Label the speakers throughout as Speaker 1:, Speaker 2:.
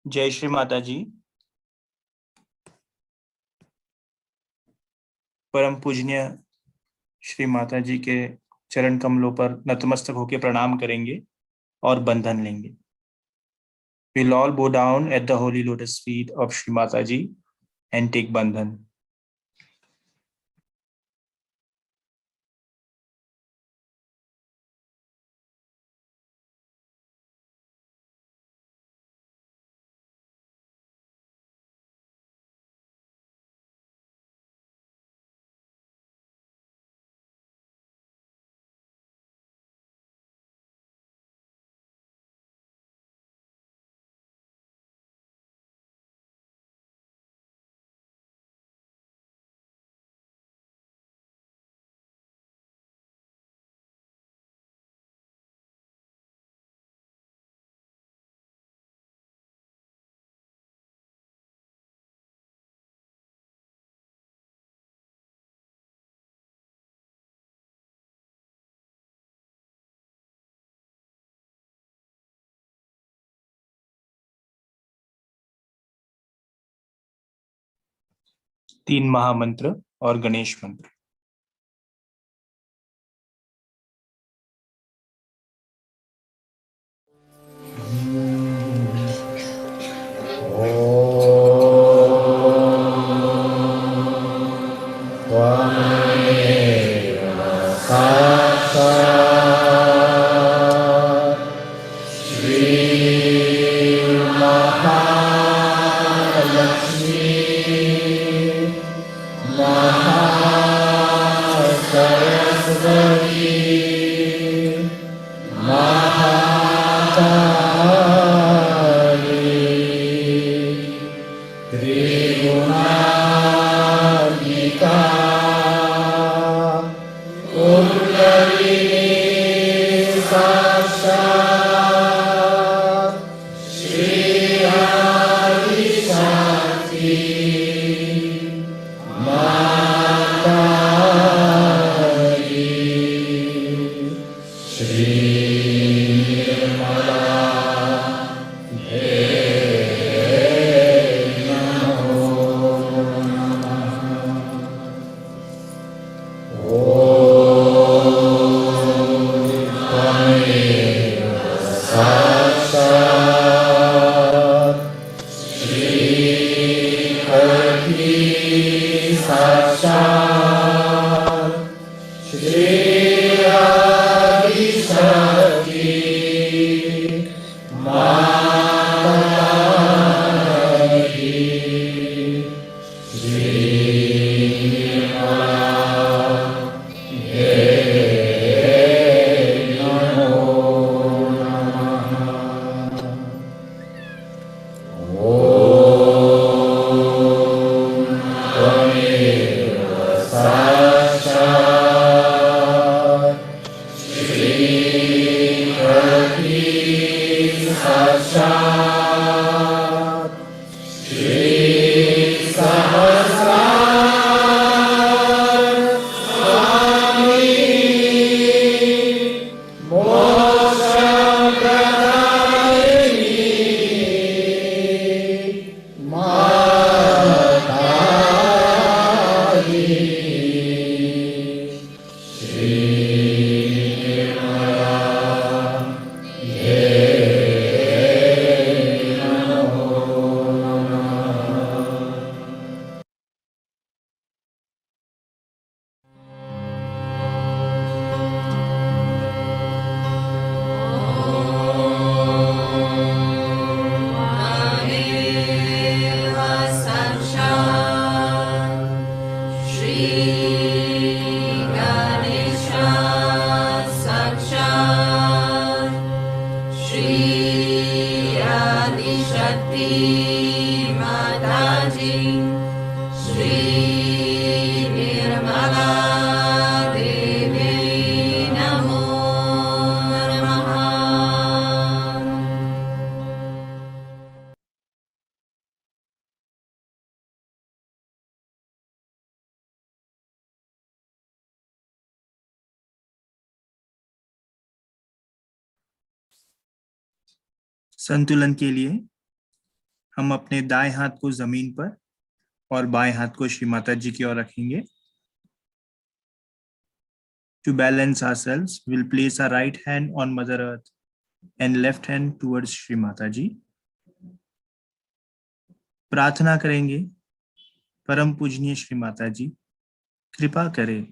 Speaker 1: जय श्री माता जी। परम पूजनीय श्री माता जी के चरण कमलों पर नतमस्तक होकर प्रणाम करेंगे और बंधन लेंगे। We'll all bow down at the holy lotus feet of Shri Mata Ji and take bandhan. तीन महामंत्र और गणेश मंत्र। संतुलन के लिए हम अपने दाएं हाथ को जमीन पर और बाएं हाथ को श्री माता जी की ओर रखेंगे. To balance ourselves, we'll place our right hand on Mother Earth and left hand towards Shri Mata Ji. प्रार्थना करेंगे, परम पूजनीय श्री माता जी कृपा करें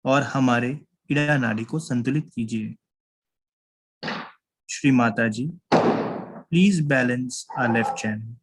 Speaker 1: और हमारे इड़ा नाड़ी को संतुलित कीजिए. Shri Mata ji, please balance our left channel.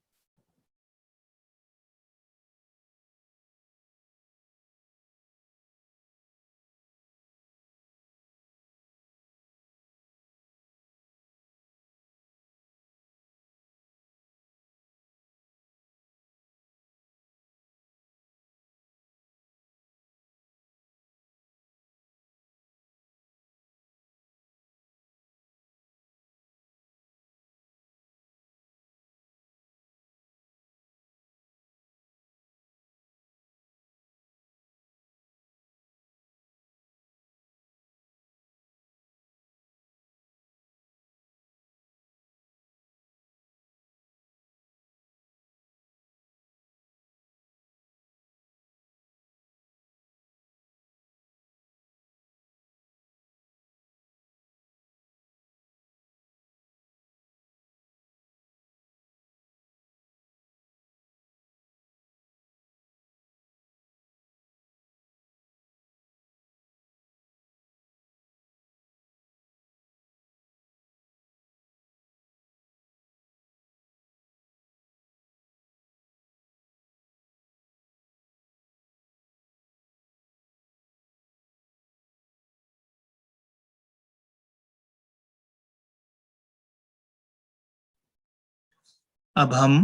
Speaker 1: अब हम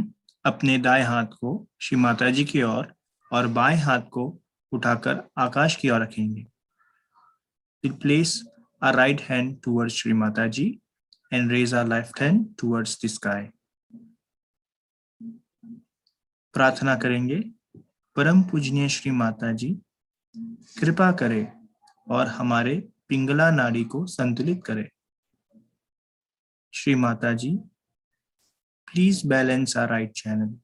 Speaker 1: अपने दाएं हाथ को श्री माता जी की ओर और बाएं हाथ को उठाकर आकाश की ओर रखेंगे. We'll place our right hand towards Shri Mata Ji and raise our left hand towards the sky. प्रार्थना करेंगे, परम पूजनीय श्री माता जी कृपा करें और हमारे पिंगला नाड़ी को संतुलित करें. Shri Mata ji, please balance our right channel.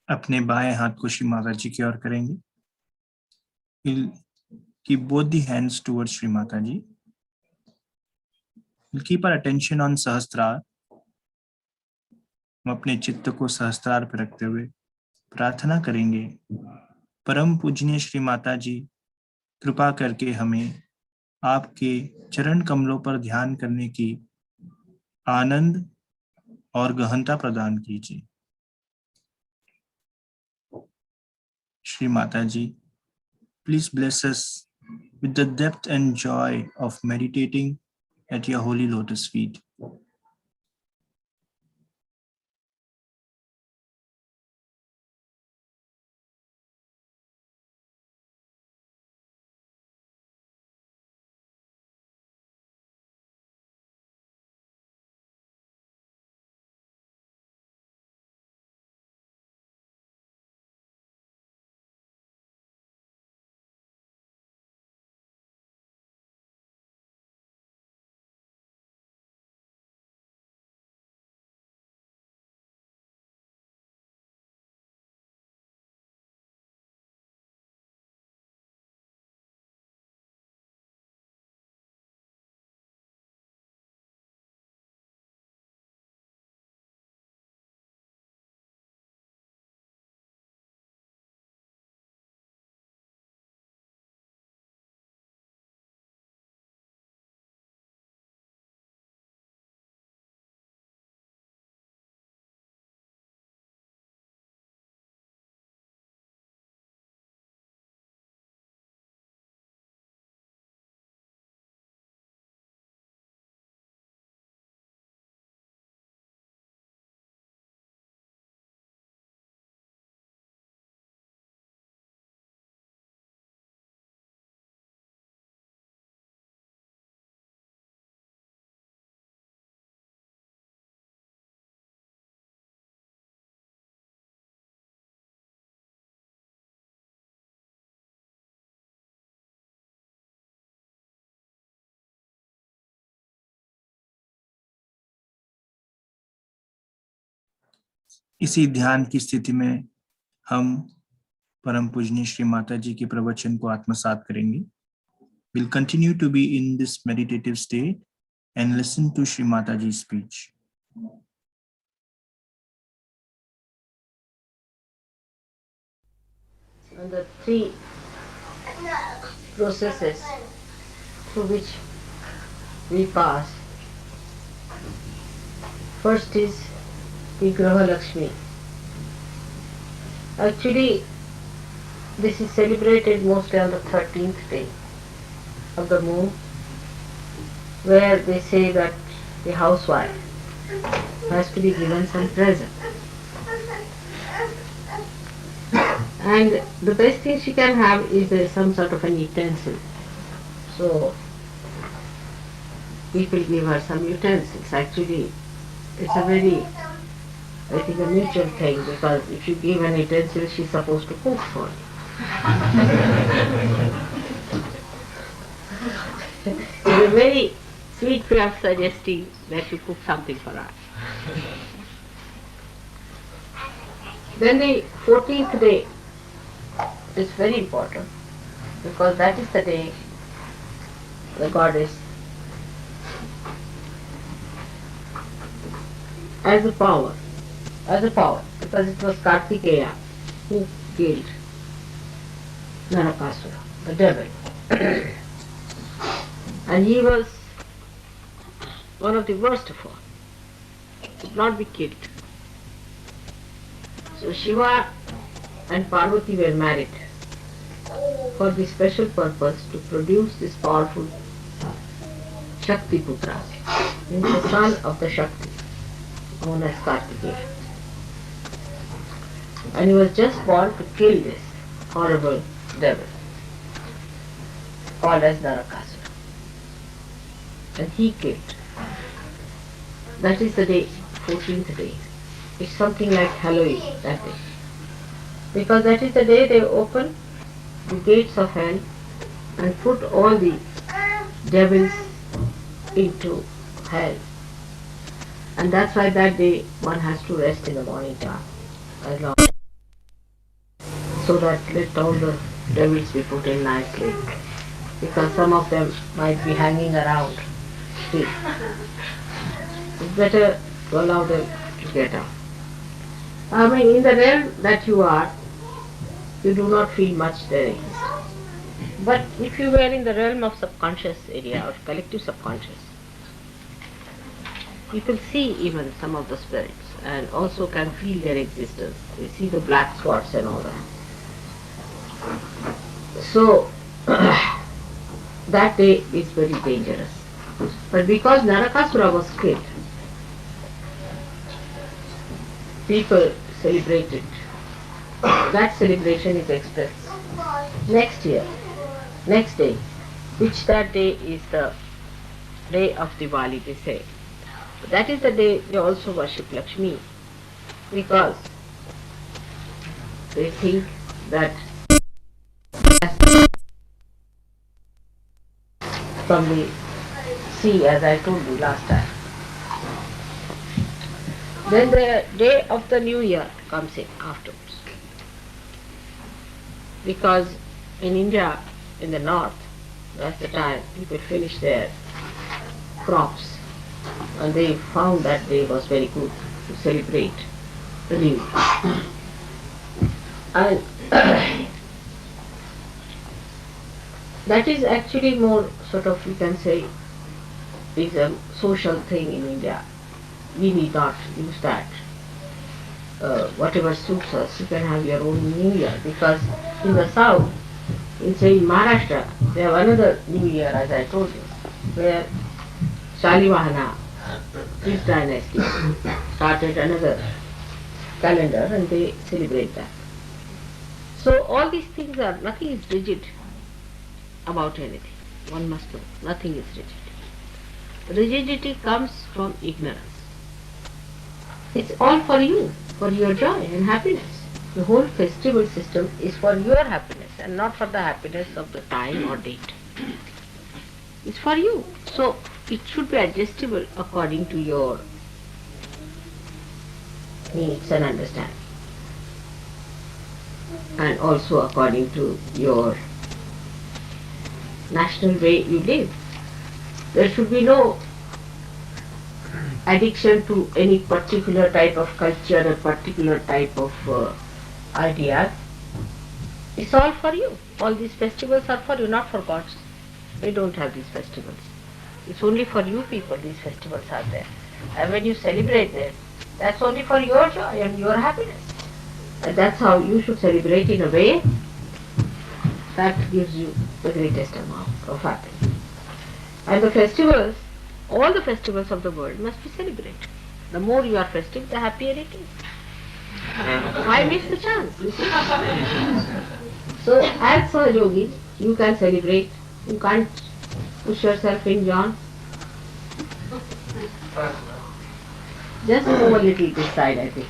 Speaker 1: अपने बाएं हाथ को श्री माता जी की ओर करेंगे. We'll keep both the hands towards Shri Mata Ji. We'll keep our attention on Sahasrara. हम अपने चित्त को सहस्त्रार पर रखते हुए प्रार्थना करेंगे, परम पूजनीय श्री माता जी कृपा करके हमें आपके चरण कमलों पर ध्यान करने की आनंद और गहनता प्रदान कीजिए. श्री माता जी, please bless us with the depth and joy of meditating at your holy lotus feet. इसी ध्यान की स्थिति में हम परम पूजनीय श्री माता जी के प्रवचन को आत्मसात करेंगे. We'll continue to be in this meditative state and listen to Shri Mataji's speech.
Speaker 2: And the three processes through which we pass. First is Vigraha Lakshmi. Actually, this is celebrated mostly on the 13th day of the moon, where they say that the housewife has to be given some present. And the best thing she can have is some sort of an utensil. So people give her some utensils. Actually, it's a very, I think, a mutual thing, because if you give an utensil, she's supposed to cook for you. It's a very sweet way of suggesting that you cook something for her. Then the 14th day is very important, because that is the day the goddess, as a power, because it was Kartikeya who killed Narakasura, the devil. And he was one of the worst of all. He could not be killed. So Shiva and Parvati were married for the special purpose to produce this powerful Shakti Putra, the son of the Shakti, known as Kartikeya. And he was just born to kill this horrible devil called as Narakasura. And he killed. That is the day, 14th day. It's something like Halloween that day. Because that is the day they open the gates of hell and put all the devils into hell. And that's why that day one has to rest in the morning time, as long, so that let all the devils be put in nicely. Because some of them might be hanging around. See, it's better to allow them to get out. I mean, in the realm that you are, you do not feel much there exists. But if you were in the realm of subconscious area or collective subconscious, people see even some of the spirits and also can feel their existence. They see the black spots and all that. So, that day is very dangerous. But because Narakasura was killed, people celebrate it. That celebration is expressed next year, next day, which that day is the day of Diwali, they say. That is the day they also worship Lakshmi, because they think that from the sea, as I told you last time. Then the day of the new year comes in afterwards. Because in India, in the north, that's the time people finish their crops, and they found that day was very good to celebrate the new year. And that is actually more sort of, you can say, is a social thing in India. We need not use that. Whatever suits us, you can have your own New Year, because in the south, in say in Maharashtra, they have another New Year, as I told you, where Shalivahana, his dynasty, started another calendar and they celebrate that. So all these things are, nothing is rigid about anything. One must know, nothing is rigid. Rigidity comes from ignorance. It's all for you, for your joy and happiness. The whole festival system is for your happiness and not for the happiness of the time or date. It's for you. So it should be adjustable according to your needs and understanding, and also according to your national way you live. There should be no addiction to any particular type of culture or particular type of ideas. It's all for you. All these festivals are for you, not for gods. They don't have these festivals. It's only for you people these festivals are there. And when you celebrate them, that's only for your joy and your happiness. And that's how you should celebrate, in a way that gives you the greatest amount of happiness. And the festivals, all the festivals of the world must be celebrated. The more you are festive, the happier it is. Why miss the chance? You see? So as Sahaja Yogi, you can celebrate. You can't push yourself in, John. Just move a little this side, I think.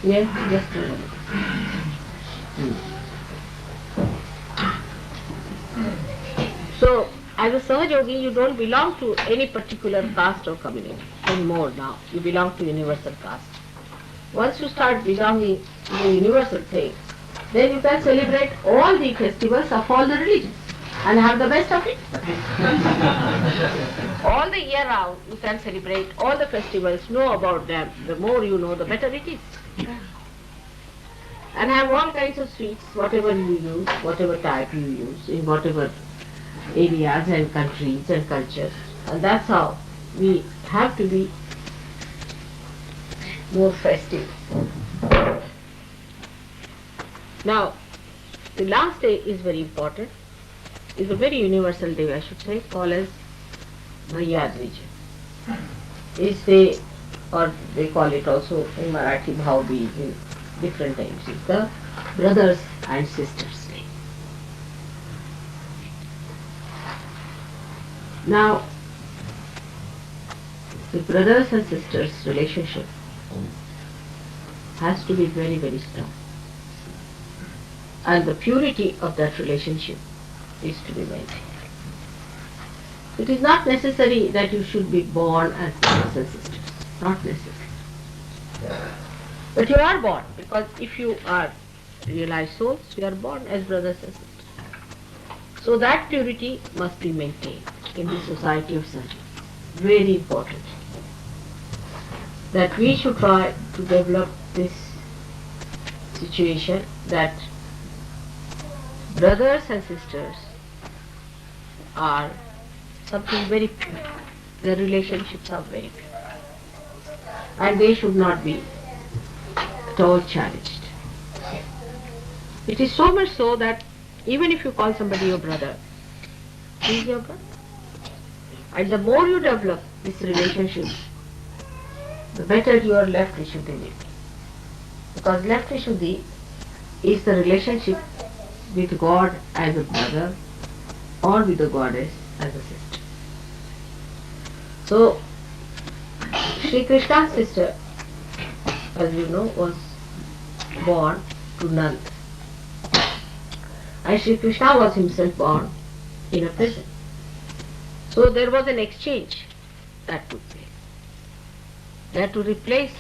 Speaker 2: Yeah, just move a little. So, as a Sahaja Yogi, you don't belong to any particular caste or community anymore now. You belong to universal caste. Once you start belonging to the universal thing, then you can celebrate all the festivals of all the religions and have the best of it. All the year round you can celebrate all the festivals, know about them. The more you know, the better it is. And have all kinds of sweets, whatever you use, whatever type you use, in whatever areas and countries and cultures. And that's how we have to be more festive. Now, the last day is very important. It's a very universal day, I should say, called as Bhaiyadvij. It's the, or they call it also in Marathi Bhaubij in different names. It's the brothers and sisters day. Now, the brothers and sisters relationship has to be very, very strong. And the purity of that relationship is to be maintained. It is not necessary that you should be born as brothers and sisters. Not necessary. But you are born, because if you are realized souls, you are born as brothers and sisters. So that purity must be maintained in the society of Sahaja. Very important. That we should try to develop this situation that brothers and sisters are something very pure. Their relationships are very pure. And they should not be at all challenged. It is so much so that even if you call somebody your brother, he is your brother. And the more you develop this relationship, the better your left Vishuddhi will be. Because left Vishuddhi is the relationship with God as a brother or with the goddess as a sister. So, Sri Krishna's sister, as you know, was born to Nand. And Sri Krishna was himself born in a prison. So there was an exchange that took place. They had to replace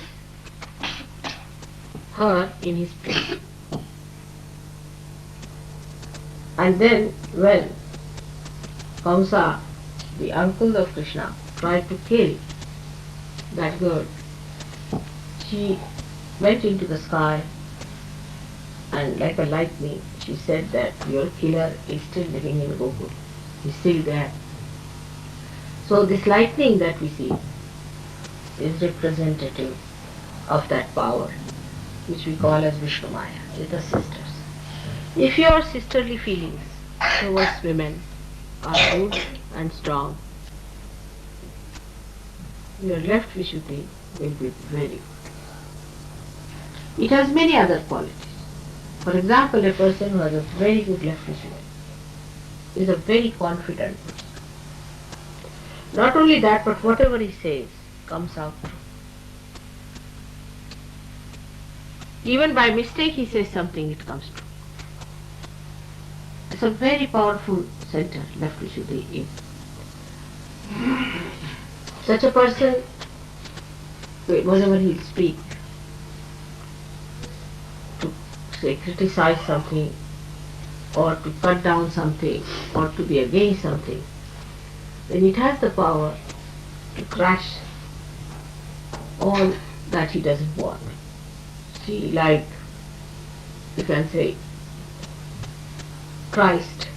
Speaker 2: her in his place. And then when Kamsa, the uncle of Krishna, tried to kill that girl, she went into the sky and like a lightning she said that your killer is still living in Gokul. He's still there. So this lightning that we see is representative of that power which we call as Vishnu Maya, is the sisters. If your sisterly feelings towards women are good and strong, your left Vishuddhi will be very good. It has many other qualities. For example, a person who has a very good left Vishuddhi is a very confident person. Not only that, but whatever he says comes out true. Even by mistake he says something, it comes true. It's a very powerful center, left Vishuddhi is. Such a person whenever he'll speak, to say criticize something or to cut down something or to be against something, then it has the power to crash all that he doesn't want. See, like you can say Christ,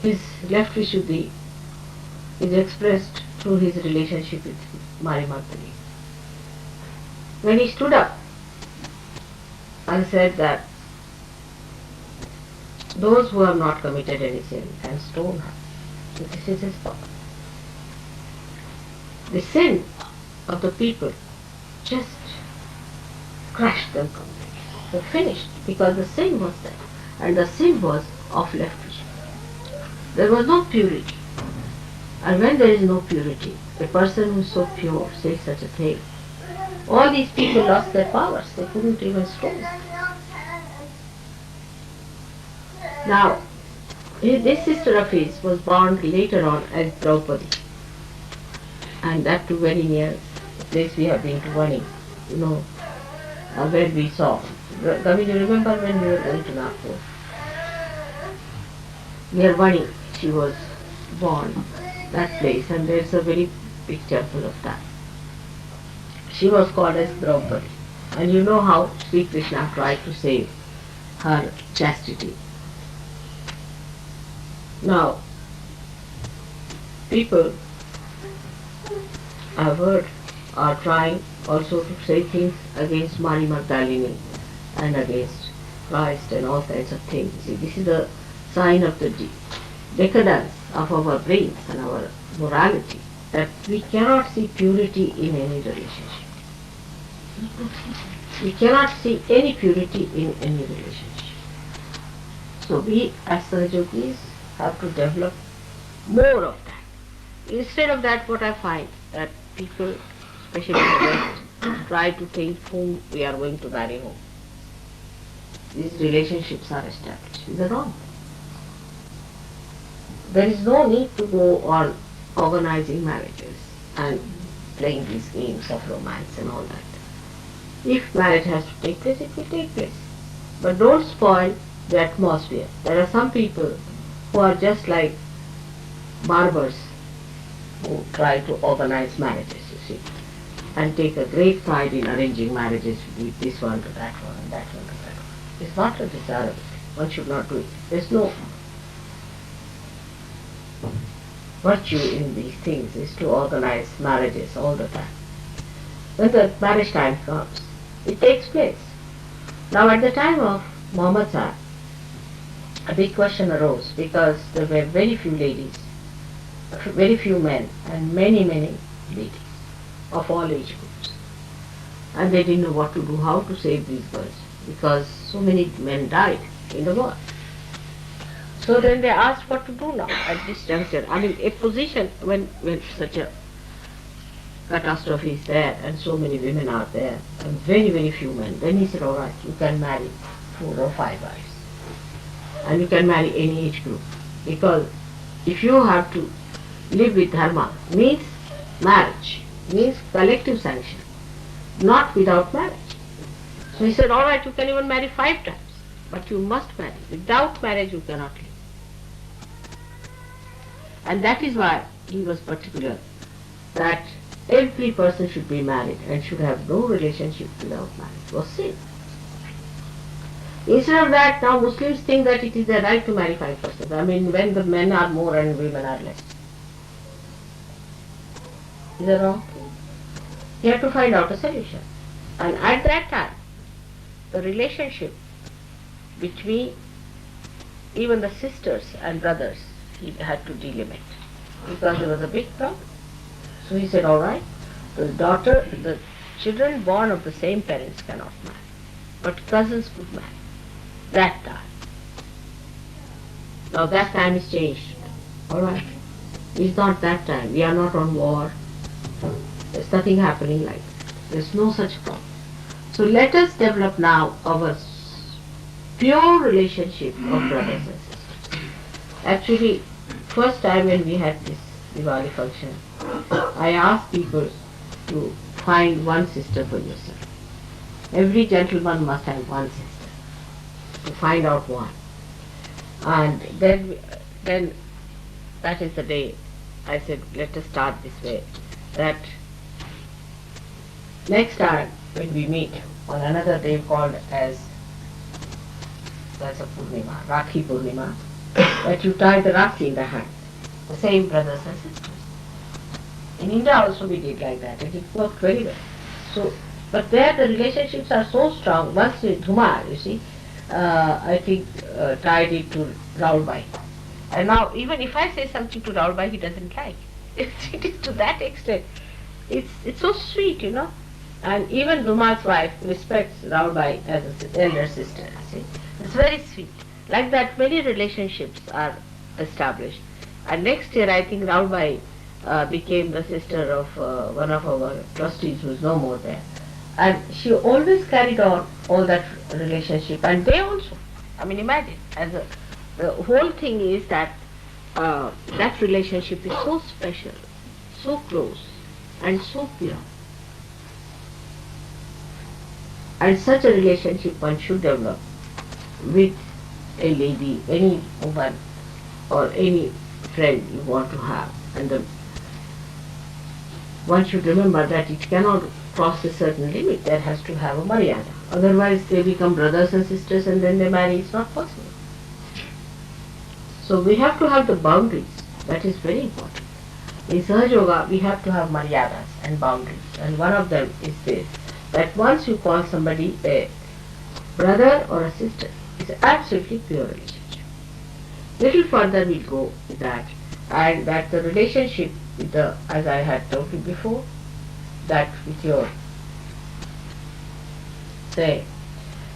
Speaker 2: his left Vishuddhi is expressed through his relationship with Mary Magdalene. When he stood up and said that those who have not committed any sin can stone her, this is his thought. The sin of the people just crushed them completely. They finished because the sin was there, and the sin was of left vision. There was no purity. And when there is no purity, a person who is so pure says such a thing. All these people lost their powers. They couldn't even stone. Now, this sister of his was born later on as Draupadi. And that too very near the place we have been to Vani, where we saw. Gavi, you remember when we were going to Nagpur? Near Vani, she was born, that place, and there's a very big temple of that. She was called as Draupadi. And you know how Sri Krishna tried to save her chastity. Now, people, I've heard, are trying also to say things against Mary Magdalene and against Christ and all kinds of things. See, this is a sign of the decadence of our brains and our morality, that we cannot see purity in any relationship. We cannot see any purity in any relationship. So we as Sahajogis have to develop more of that. Instead of that, what I find that people, especially in the West, try to think whom we are going to marry whom. These relationships are established. These are wrong. There is no need to go on organizing marriages and playing these games of romance and all that. If marriage has to take place, it will take place. But don't spoil the atmosphere. There are some people who are just like barbers who try to organize marriages, you see, and take a great pride in arranging marriages with this one to that one and that one to that one. It's not a desirable thing. One should not do it. There's no virtue in these things, is to organize marriages all the time. When the marriage time comes, it takes place. Now at the time of Muhammad Sahib, a big question arose because there were very few ladies, very few men, and many ladies of all age groups. And they didn't know what to do, how to save these girls, because so many men died in the war. So then they asked what to do now at this juncture. I mean, a position when such a catastrophe is there and so many women are there and very few men, then he said, all right, you can marry 4 or 5 wives. And you can marry any age group. Because if you have to live with dharma, means marriage, means collective sanction, not without marriage. So he said, all right, you can even marry 5 times, but you must marry. Without marriage you cannot live. And that is why he was particular that every person should be married and should have no relationship without marriage. It was sin. Instead of that, now Muslims think that it is their right to marry 5%. I mean, when the men are more and women are less. Is that wrong? You have to find out a solution. And at that time, the relationship between even the sisters and brothers, he had to delimit because there was a big problem. So he said, all right, the children born of the same parents cannot marry, but cousins could marry. That time. Now that time is changed. All right. It's not that time. We are not on war. There's nothing happening like that. There's no such problem. So let us develop now our pure relationship of brothers and sisters. Actually, first time when we had this Diwali function, I asked people to find one sister for yourself. Every gentleman must have one sister. To find out one. And then that is the day I said, let us start this way. That next time when we meet on another day called as, that's a Purnima, Rakhi Purnima, that you tie the Rakhi in the hand. The same brothers and sisters. In India also we did like that, and it worked very well. So, but there the relationships are so strong. Once Dhumar, you see, I think tied it to Raulbai. And now even if I say something to Raulbai, he doesn't like. It is to that extent. It's so sweet, you know. And even Dhumar's wife respects Raulbai as an elder sister. You see, it's very sweet. Like that, many relationships are established. And next year, I think Raulbai became the sister of one of our trustees who is no more there. And she always carried on all that relationship, and they also. I mean, imagine, the whole thing is that that relationship is so special, so close, and so pure. And such a relationship one should develop with a lady, any woman, or any friend you want to have. And one should remember that it cannot cross a certain limit. There has to have a maryada. Otherwise they become brothers and sisters and then they marry. It's not possible. So we have to have the boundaries. That is very important. In Sahaja Yoga we have to have maryadas and boundaries. And one of them is this, that once you call somebody a brother or a sister, it's an absolutely pure relationship. Little further we'll go with that. And that the relationship with the, as I had told you before, that with your, say,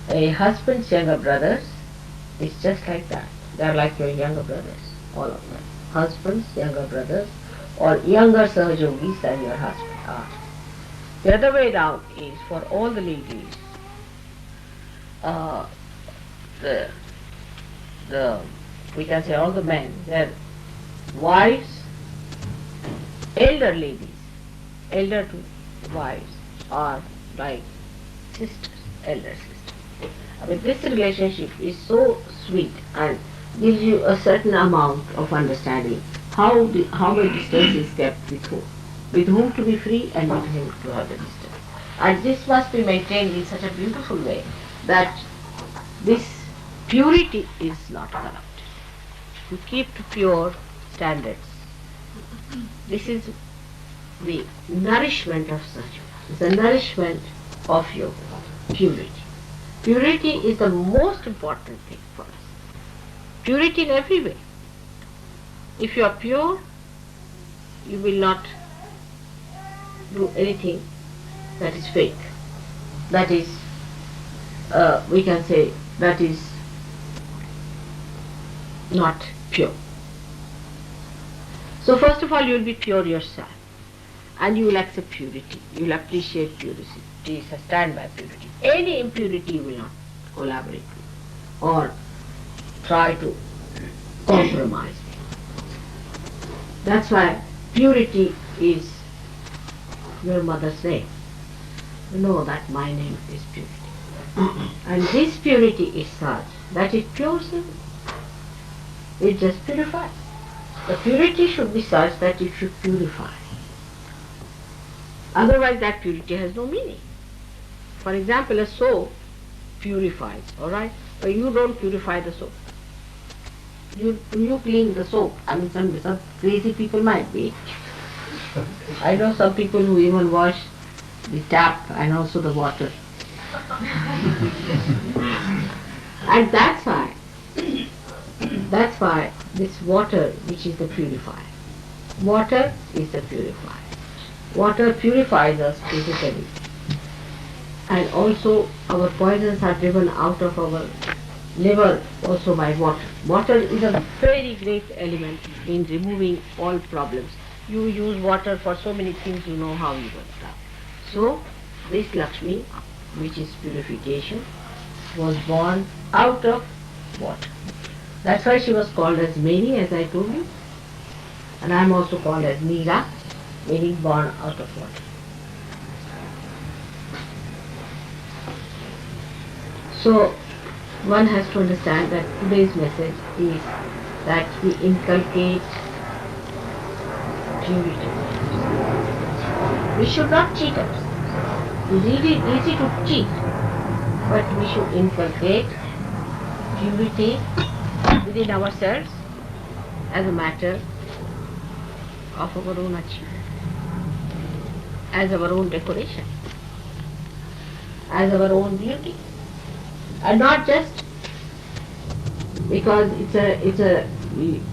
Speaker 2: a husband's younger brothers is just like that. They are like your younger brothers, all of them. Husbands, younger brothers, or younger Sahajogis than your husband are. The other way down is for all the ladies, we can say all the men, their wives, elder ladies, elder to wives are like sisters, elder sisters. I mean, this relationship is so sweet and gives you a certain amount of understanding how much distance is kept with whom to be free and with whom to have the distance. And this must be maintained in such a beautiful way that this purity is not corrupted. You keep to pure standards. This is the nourishment of Sahaja. It's the nourishment of yoga, purity. Purity is the most important thing for us. Purity in every way. If you are pure, you will not do anything that is fake. That is, we can say, that is not pure. So first of all, you will be pure yourself. And you will accept purity. You will appreciate purity. Stand by purity. Any impurity you will not collaborate with or try to compromise with. That's why purity is your mother's name. You know that my name is purity. And this purity is such that it pures everything. It just purifies. The purity should be such that it should purify. Otherwise that purity has no meaning. For example, a soap purifies, alright? But you don't purify the soap. You clean the soap. I mean, some crazy people might be. I know some people who even wash the tap and also the water. And that's why this water, which is the purifier. Water is the purifier. Water purifies us physically. And also our poisons are driven out of our liver also by water. Water is a very great element in removing all problems. You use water for so many things, you know how you work out. So this Lakshmi, which is purification, was born out of water. That's why she was called as Mary, as I told you. And I am also called as Meera, meaning born out of water. So one has to understand that today's message is that we inculcate purity. We should not cheat ourselves. It's really easy to cheat, but we should inculcate purity within ourselves as a matter of our own achievement, as our own decoration, as our own beauty, and not just because it's a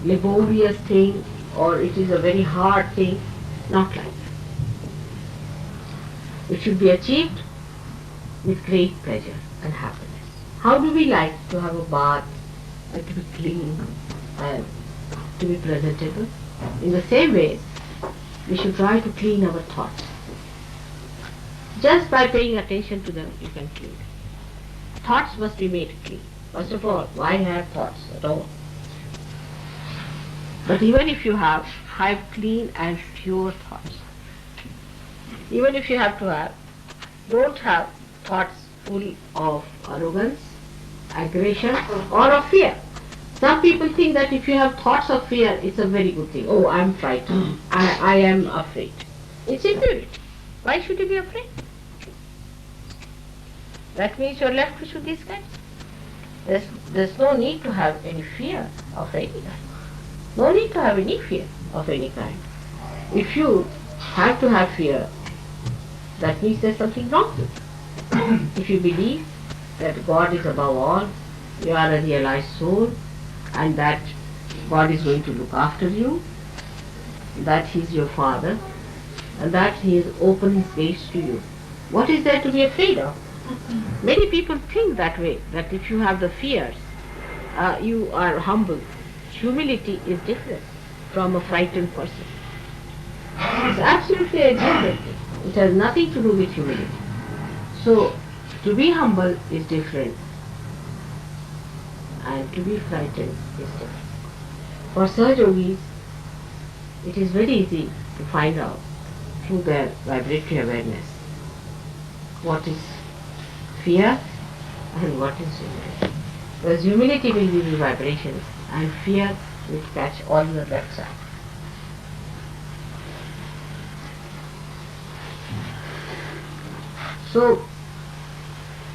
Speaker 2: laborious thing or it is a very hard thing, not like that. It should be achieved with great pleasure and happiness. How do we like to have a bath and to be clean and to be presentable? In the same way, we should try to clean our thoughts. Just by paying attention to them, you can clean them. Thoughts must be made clean. First of all, why have thoughts at all? But even if you have clean and pure thoughts. Even if you have to have, don't have thoughts full of arrogance, aggression, or of fear. Some people think that if you have thoughts of fear, it's a very good thing. Oh, I'm frightened. I am afraid. It's impurity. Why should you be afraid? That means you're left with these kinds. There's no need to have any fear of any kind. No need to have any fear of any kind. If you have to have fear, that means there's something wrong with you. If you believe that God is above all, you are a realized soul, and that God is going to look after you, that He is your Father, and that He is open His gates to you, what is there to be afraid of? Many people think that way, that if you have the fears, you are humble. Humility is different from a frightened person. It's absolutely a different thing. It has nothing to do with humility. So, to be humble is different, and to be frightened is different. For Sahaja yogis, it is very easy to find out through their vibratory awareness what is fear and what is humility. Because humility will give you vibrations and fear will catch all the left side. So,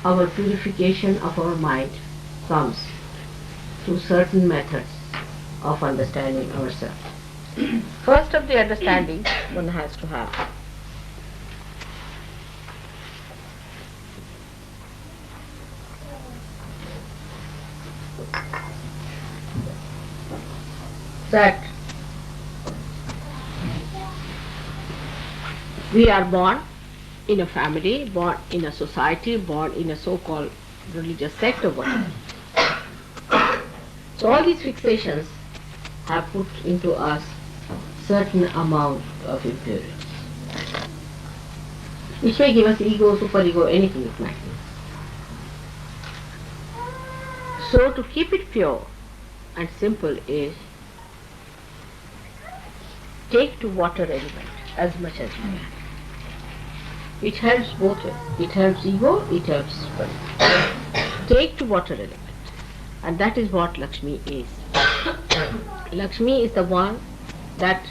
Speaker 2: our purification of our mind comes through certain methods of understanding ourselves. First of the understanding one has to have that we are born in a family, born in a society, born in a so-called religious sect or whatever. So all these fixations have put into us certain amount of impurities, which may give us ego, superego, anything it might be. So to keep it pure and simple is take to water element as much as you can. It helps both ways. It helps ego, it helps superego. Take to water element. And that is what Lakshmi is. Lakshmi is the one that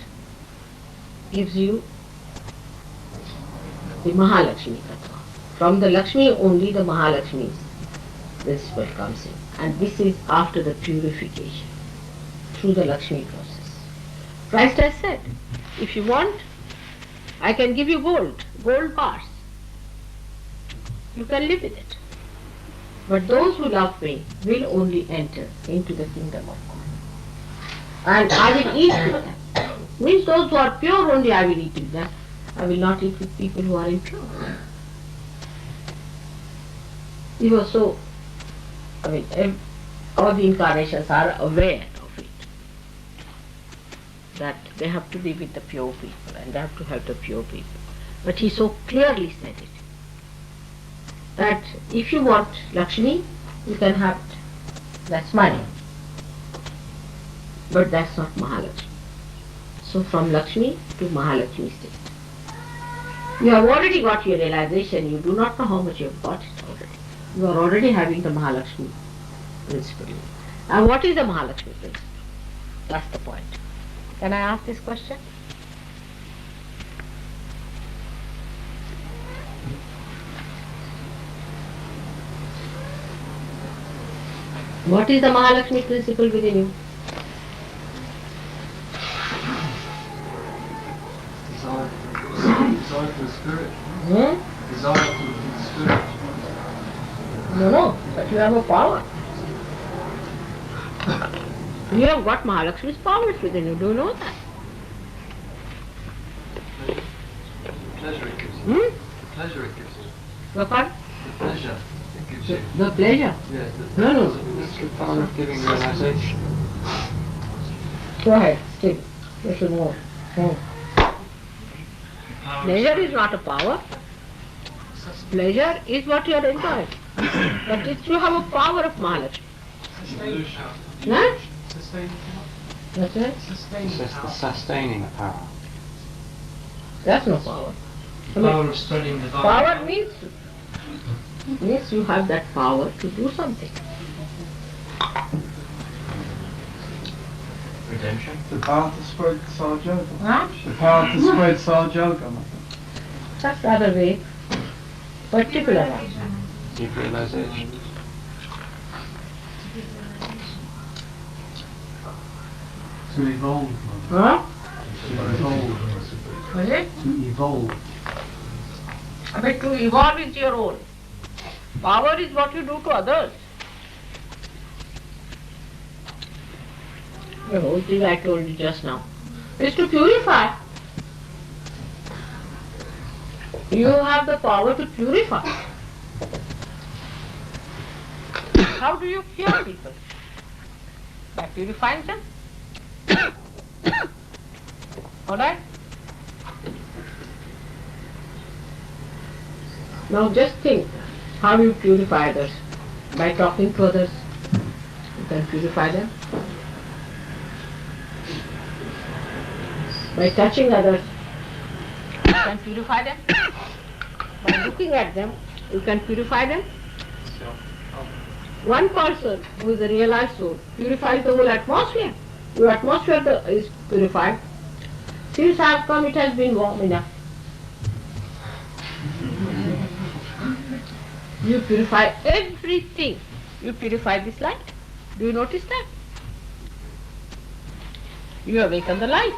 Speaker 2: gives you the Mahalakshmi Tattva. From the Lakshmi only the Mahalakshmi's principle comes in. And this is after the purification through the Lakshmi process. Christ has said, if you want, I can give you gold bars. You can live with it. But those who love me will only enter into the kingdom of God. And I will eat with them. Means those who are pure only I will eat with them. I will not eat with people who are impure. You are so, all the incarnations are aware of it. That they have to be with the pure people and they have to help the pure people. But he so clearly said it. That if you want Lakshmi, you can have it. That's money. But that's not Mahalakshmi. So from Lakshmi to Mahalakshmi state. You have already got your realization, you do not know how much you have got it already. You are already having the Mahalakshmi principle. And what is the Mahalakshmi principle? That's the point. Can I ask this question? What is the Mahalakshmi principle within you?
Speaker 3: Desire for the spirit. Desire for the spirit.
Speaker 2: No, but you have a power. You have got Mahalakshmi's powers within you. Do you know that?
Speaker 3: Pleasure it gives you. Pleasure it gives you.
Speaker 2: The what?
Speaker 3: The pleasure it gives you.
Speaker 2: The pleasure?
Speaker 3: Yes.
Speaker 2: No.
Speaker 3: This is the power of giving realization.
Speaker 2: Go ahead, Steve. You should know. Pleasure is not a power. Pleasure is what you are enjoying. But it you have a power of Mahalakshmi. Huh? That's right.
Speaker 3: It's just the sustaining power.
Speaker 2: That's no power.
Speaker 4: Power of studying the
Speaker 2: Power means you have that power to do something.
Speaker 4: redemption.
Speaker 3: The power to spread Sahaja.
Speaker 2: Huh?
Speaker 3: The power to spread Sahaja.
Speaker 2: That's rather vague. Particular one.
Speaker 3: Deep realization. To evolve.
Speaker 2: Huh?
Speaker 3: To evolve.
Speaker 2: What is it?
Speaker 3: To evolve.
Speaker 2: But to evolve is your own. Power is what you do to others. The whole thing I told you just now is to purify. You have the power to purify. How do you cure people? By purifying them. Alright? Now just think how you purify others. By talking to others, you can purify them. By touching others, you can purify them. By looking at them, you can purify them. One person who is a realized soul purifies the whole atmosphere. Your atmosphere is purified. Since I have come, it has been warm enough. You purify everything. You purify this light. Do you notice that? You awaken the light.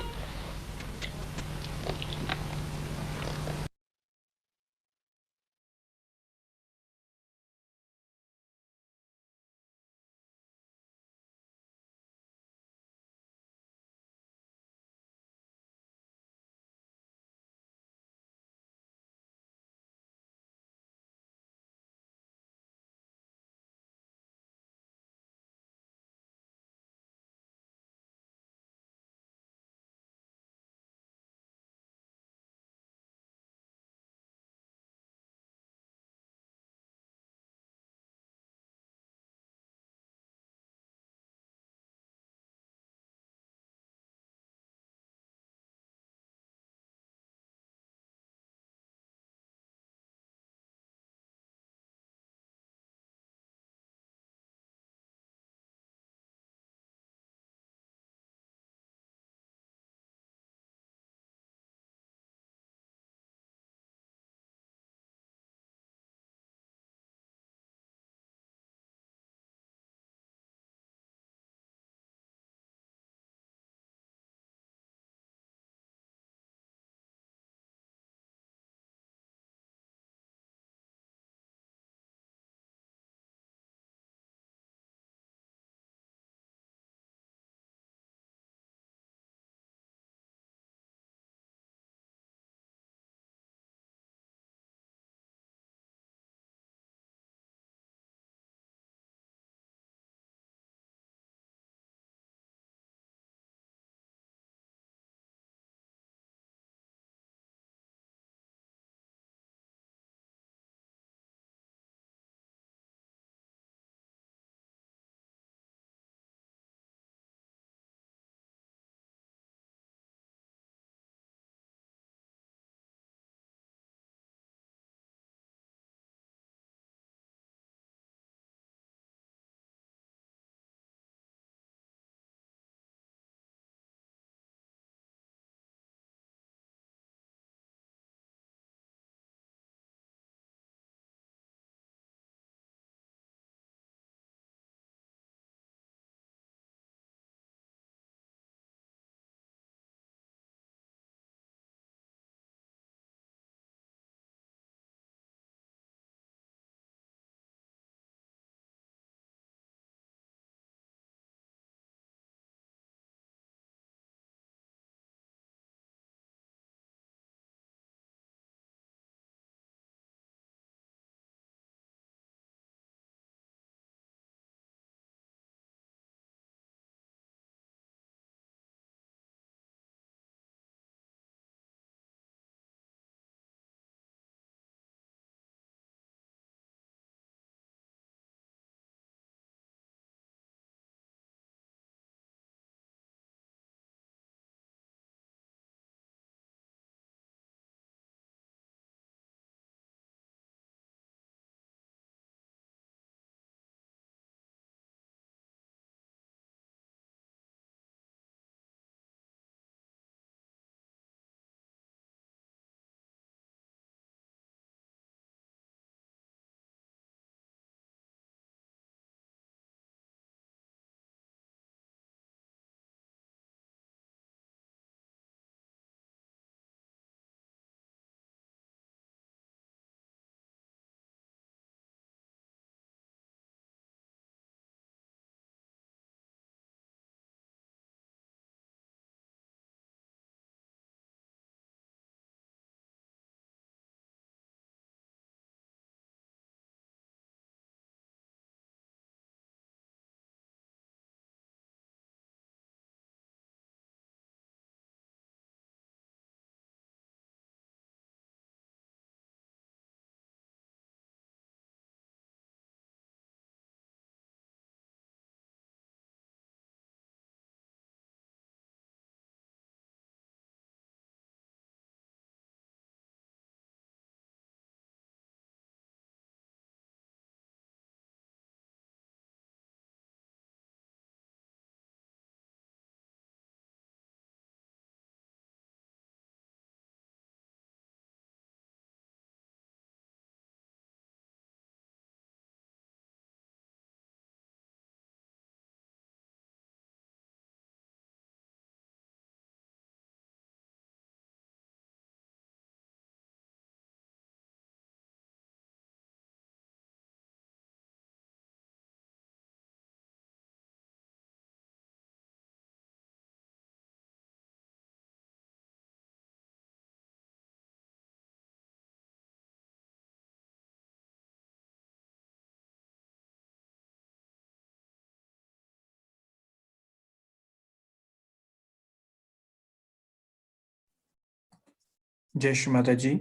Speaker 1: जय श्री माता जी।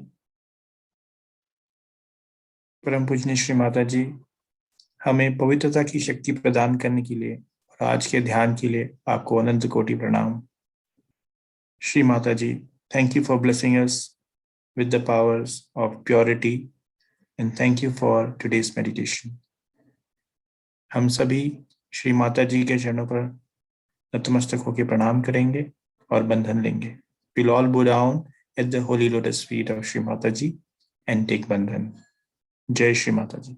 Speaker 1: परम पूजनीय श्री माता जी, हमें पवित्रता की शक्ति प्रदान करने के लिए और आज के ध्यान के लिए आपको अनंत कोटि प्रणाम। Shri Mata ji, thank you for blessing us with the powers of purity, and thank you for today's meditation. हम सभी श्री माता जी के चरणों पर नतमस्तक होकर प्रणाम करेंगे और बंधन लेंगे। We'll all bow down at the holy lotus feet of Shri Mata Ji and take बंधन। जय श्री माता जी।